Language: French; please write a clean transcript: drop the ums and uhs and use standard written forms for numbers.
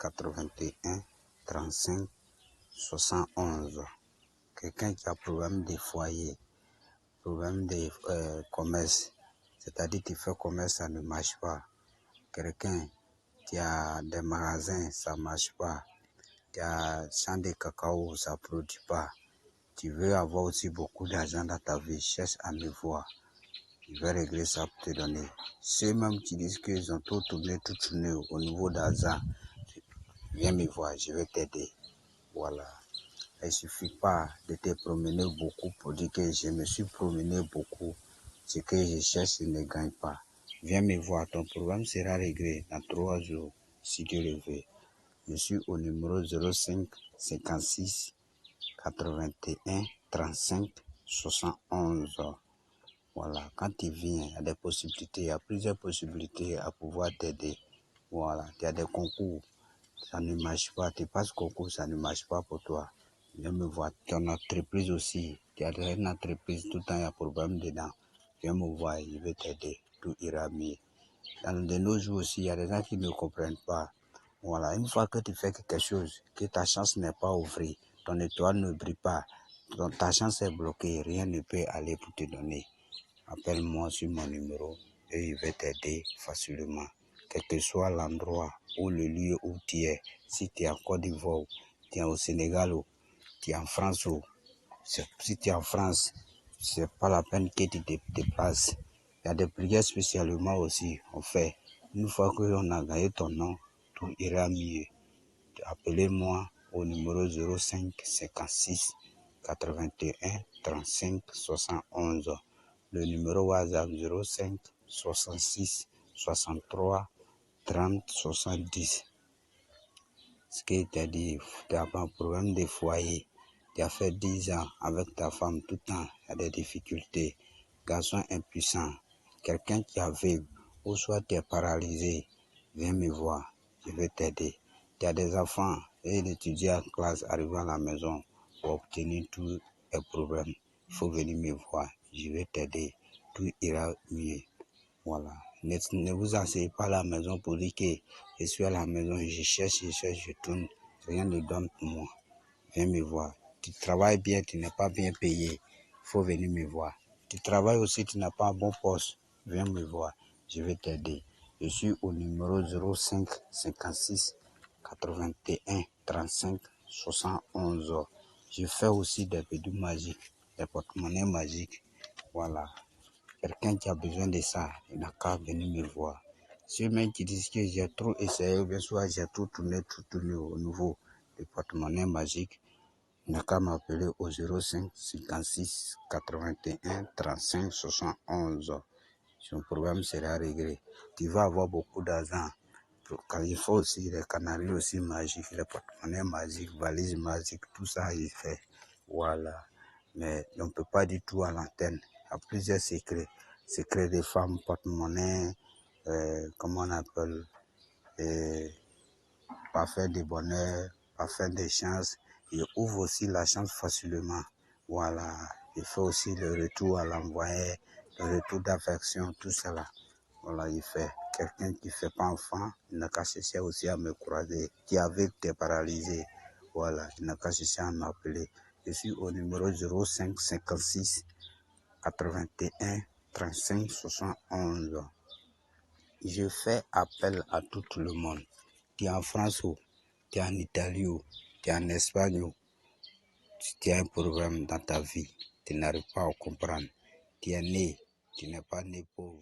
81 35 71. Quelqu'un qui a problème de foyer, problème de commerce, c'est-à-dire qu'il fait commerce, ça ne marche pas. Quelqu'un qui a des magasins, ça ne marche pas. Qui a champ de cacao, ça ne produit pas. Tu veux avoir aussi beaucoup d'argent dans ta vie, cherche à me voir. Je vais régler ça pour te donner. Ceux-mêmes qui disent qu'ils ont tout tourné au niveau d'argent, viens me voir, je vais t'aider. Voilà. Il ne suffit pas de te promener beaucoup pour dire que je me suis promené beaucoup. Ce que je cherche, je ne gagne pas. Viens me voir, ton problème sera réglé dans 3 jours, si Dieu le veut. Je suis au numéro 05 56 81 35 71. Voilà, quand tu viens, il y a des possibilités, il y a plusieurs possibilités à pouvoir t'aider. Voilà, il y a des concours, ça ne marche pas, tu passes concours, ça ne marche pas pour toi. Viens me voir, ton entreprise aussi, tu as une entreprise, tout le temps il y a problème dedans. Viens me voir, je vais t'aider, tout ira mieux. Dans de nos jours aussi, il y a des gens qui ne comprennent pas. Voilà, une fois que tu fais quelque chose, que ta chance n'est pas ouverte, ton étoile ne brille pas, ta chance est bloquée, rien ne peut aller pour te donner. Appelle-moi sur mon numéro et je vais t'aider facilement. Quel que soit l'endroit ou le lieu où tu es, si tu es en Côte d'Ivoire, tu es au Sénégal, tu es en France, si tu es en France, c'est pas la peine que tu te déplaces. Il y a des prières spécialement aussi, on fait. Une fois qu'on a gagné ton nom, tout ira mieux. Appelez-moi au numéro 05 56 81 35 71. Le numéro WhatsApp 05 66 63 30 70. Ce qui t'a dit, tu as un problème de foyer. Tu as fait 10 ans avec ta femme tout le temps, il y a des difficultés. Garçon impuissant, quelqu'un qui a aveugle, ou soit tu es paralysé, viens me voir, je vais t'aider. Tu as des enfants et d'étudier en classe, arriver à la maison pour obtenir tous les problèmes. Il faut venir me voir, je vais t'aider, tout ira mieux. Voilà. Ne vous asseyez pas à la maison pour dire que je suis à la maison, je cherche, je tourne, rien ne donne pour moi. Viens me voir. Tu travailles bien, tu n'es pas bien payé, il faut venir me voir. Tu travailles aussi, tu n'as pas un bon poste, viens me voir, je vais t'aider. Je suis au numéro 05 56 81 35 71. Je fais aussi des bidoux magiques, des porte-monnaies magiques. Voilà. Quelqu'un qui a besoin de ça, il n'a qu'à venir me voir. Ceux même qui disent que j'ai trop essayé, ou bien soit j'ai tout tourné au niveau du porte-monnaie magique, il n'a qu'à m'appeler au 05 56 81 35 71. Son problème sera réglé. Tu vas avoir beaucoup d'argent. Il faut aussi les canaries aussi magiques, les porte-monnaies magiques, valises magiques, tout ça il fait. Voilà. Mais on ne peut pas dire tout à l'antenne. Il y a plusieurs secrets. Secrets des femmes, porte-monnaie, comment on appelle, parfum de bonheur, parfum de chance. Il ouvre aussi la chance facilement. Voilà. Il fait aussi le retour à l'envoyé, le retour d'affection, tout cela. Voilà, il fait. Quelqu'un qui ne fait pas enfant, il n'a qu'à chercher aussi à me croiser. Qui avec t'es paralysé. Voilà, il n'a qu'à chercher à m'appeler. Je suis au numéro 05 56 81 35 71. Je fais appel à tout le monde. Tu es en France ou tu es en Italie ou tu es en Espagne ou si tu as un problème dans ta vie, tu n'arrives pas à comprendre. Tu es né, tu n'es pas né pauvre.